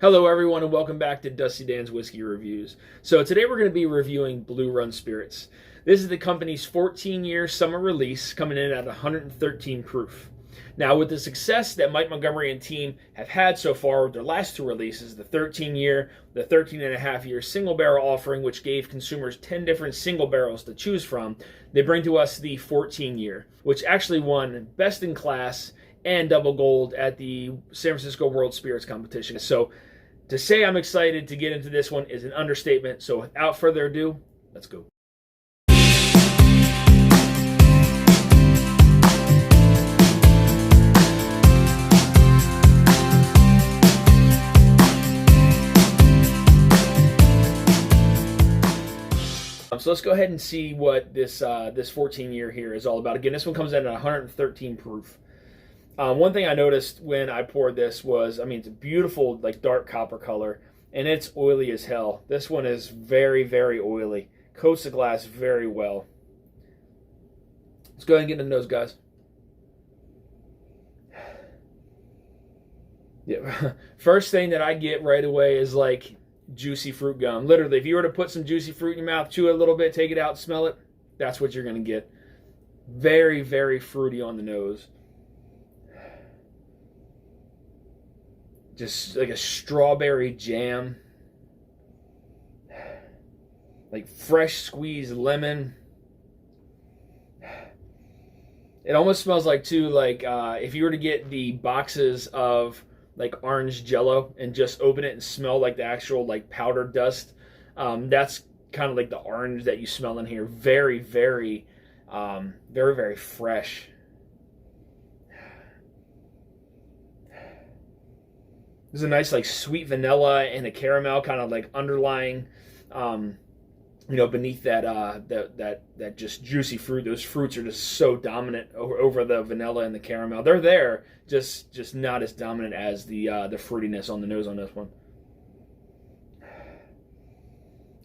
Hello, everyone, and welcome back to Dusty Dan's Whiskey Reviews. So, today we're going to be reviewing Blue Run Spirits. This is the company's 14-year summer release, coming in at 113 proof. Now, with the success that Mike Montgomery and team have had so far with their last two releases, the 13-year, the 13.5-year single barrel offering, which gave consumers 10 different single barrels to choose from, they bring to us the 14-year, which actually won Best in Class and double gold at the San Francisco World Spirits Competition. So, to say I'm excited to get into this one is an understatement. So without further ado, let's go. So let's go ahead and see what this 14-year here is all about. Again, this one comes in at 113 proof. One thing I noticed when I poured this was, it's a beautiful, like, dark copper color, and it's oily as hell. This one is very, very oily. Coats the glass very well. Let's go ahead and get in the nose, guys. Yeah. First thing that I get right away is, like, juicy fruit gum. Literally, if you were to put some juicy fruit in your mouth, chew it a little bit, take it out, smell it, that's what you're going to get. Very, very fruity on the nose. Just like a strawberry jam, like fresh squeezed lemon. It almost smells like, too, like if you were to get the boxes of like orange Jello and just open it and smell like the actual like powder dust. That's kind of like the orange that you smell in here. Very, very, very, very fresh. There's a nice like sweet vanilla and a caramel kind of like underlying, beneath that just juicy fruit. Those fruits are just so dominant over the vanilla and the caramel. They're there, just not as dominant as the fruitiness on the nose on this one.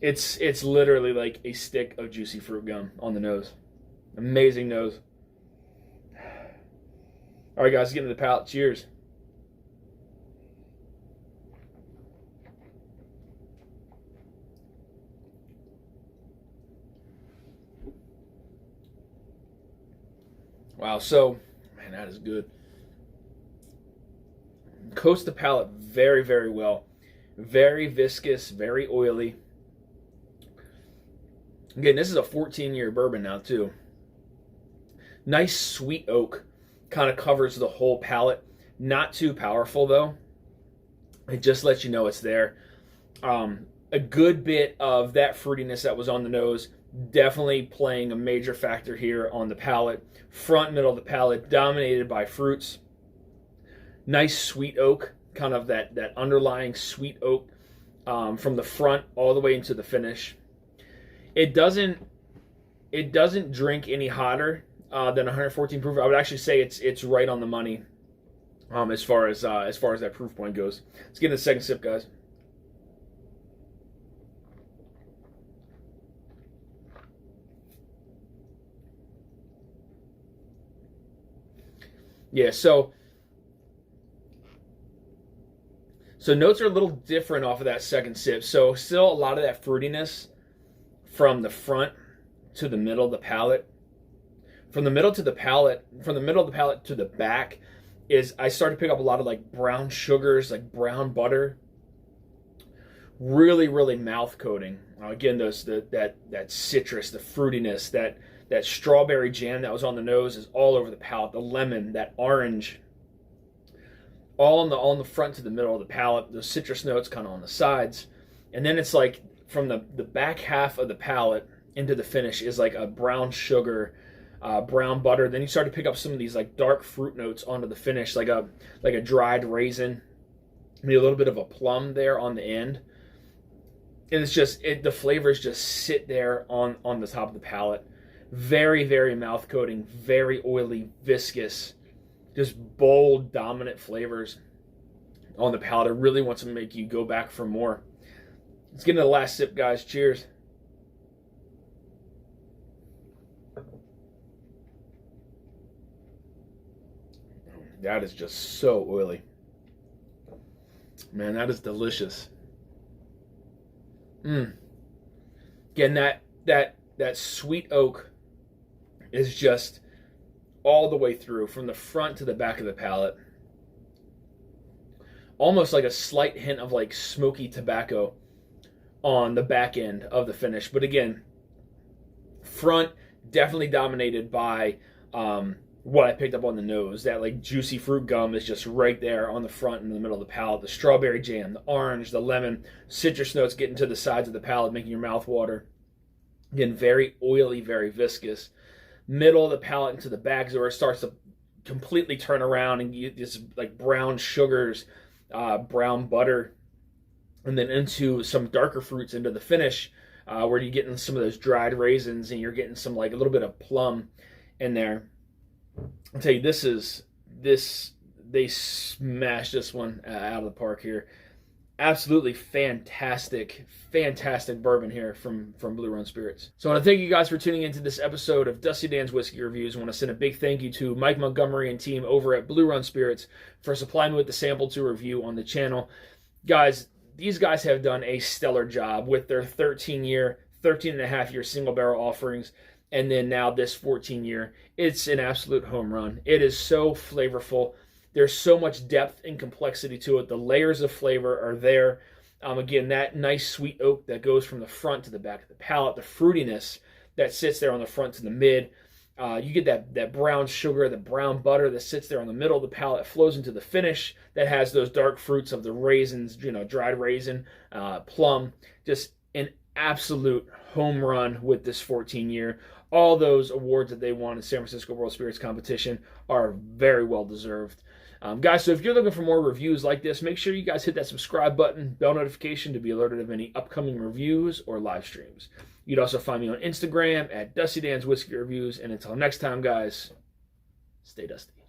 It's literally like a stick of juicy fruit gum on the nose. Amazing nose. All right, guys, let's get into the palate. Cheers. Wow, so, man, that is good. Coats the palate very, very well. Very viscous, very oily. Again, this is a 14-year bourbon now, too. Nice sweet oak kind of covers the whole palate. Not too powerful, though. It just lets you know it's there. A good bit of that fruitiness that was on the nose definitely playing a major factor here on the palate. Front, middle of the palate, dominated by fruits. Nice sweet oak, kind of that underlying sweet oak from the front all the way into the finish. It doesn't drink any hotter than 114 proof. I would actually say it's right on the money as far as that proof point goes. Let's get into the second sip, guys. Yeah, so notes are a little different off of that second sip. So still a lot of that fruitiness from the front to the middle of the palate. From the middle of the palate to the back is I started to pick up a lot of like brown sugars, like brown butter. Really, really mouth coating. Again, that citrus, the fruitiness, that strawberry jam that was on the nose is all over the palate. The lemon, that orange, all on the front to the middle of the palate. The citrus notes kind of on the sides, and then it's like from the back half of the palate into the finish is like a brown sugar, brown butter. Then you start to pick up some of these like dark fruit notes onto the finish, like a dried raisin, maybe a little bit of a plum there on the end. And it's just the flavors just sit there on the top of the palate. Very, very mouth coating, very oily, viscous, just bold, dominant flavors on the palate. It really wants to make you go back for more. Let's get into the last sip, guys. Cheers. That is just so oily. Man, that is delicious. Again, that sweet oak is just all the way through, from the front to the back of the palate. Almost like a slight hint of like smoky tobacco on the back end of the finish. But again, front definitely dominated by what I picked up on the nose. That like juicy fruit gum is just right there on the front and in the middle of the palate. The strawberry jam, the orange, the lemon, citrus notes getting to the sides of the palate, making your mouth water. Again, very oily, very viscous. Middle of the palate into the back, where it starts to completely turn around and you this like brown sugars, brown butter, and then into some darker fruits into the finish, where you're getting some of those dried raisins and you're getting some like a little bit of plum in there. I'll tell you, they smashed this one out of the park here. Absolutely fantastic bourbon here from Blue Run Spirits. So I want to thank you guys for tuning into this episode of Dusty Dan's Whiskey Reviews. I want to send a big thank you to Mike Montgomery and team over at Blue Run Spirits for supplying me with the sample to review on the channel. Guys, these guys have done a stellar job with their 13 and a half year single barrel offerings, and then now this 14-year. It's an absolute home run. It is so flavorful. There's so much depth and complexity to it. The layers of flavor are there. Again, that nice sweet oak that goes from the front to the back of the palate, the fruitiness that sits there on the front to the mid. You get that brown sugar, the brown butter that sits there on the middle of the palate, flows into the finish that has those dark fruits of the raisins, dried raisin, plum. Just an absolute home run with this 14-year. All those awards that they won in San Francisco World Spirits Competition are very well deserved. Guys, so if you're looking for more reviews like this, make sure you guys hit that subscribe button, bell notification to be alerted of any upcoming reviews or live streams. You'd also find me on Instagram at Dusty Dan's Whiskey Reviews. And until next time, guys, stay dusty.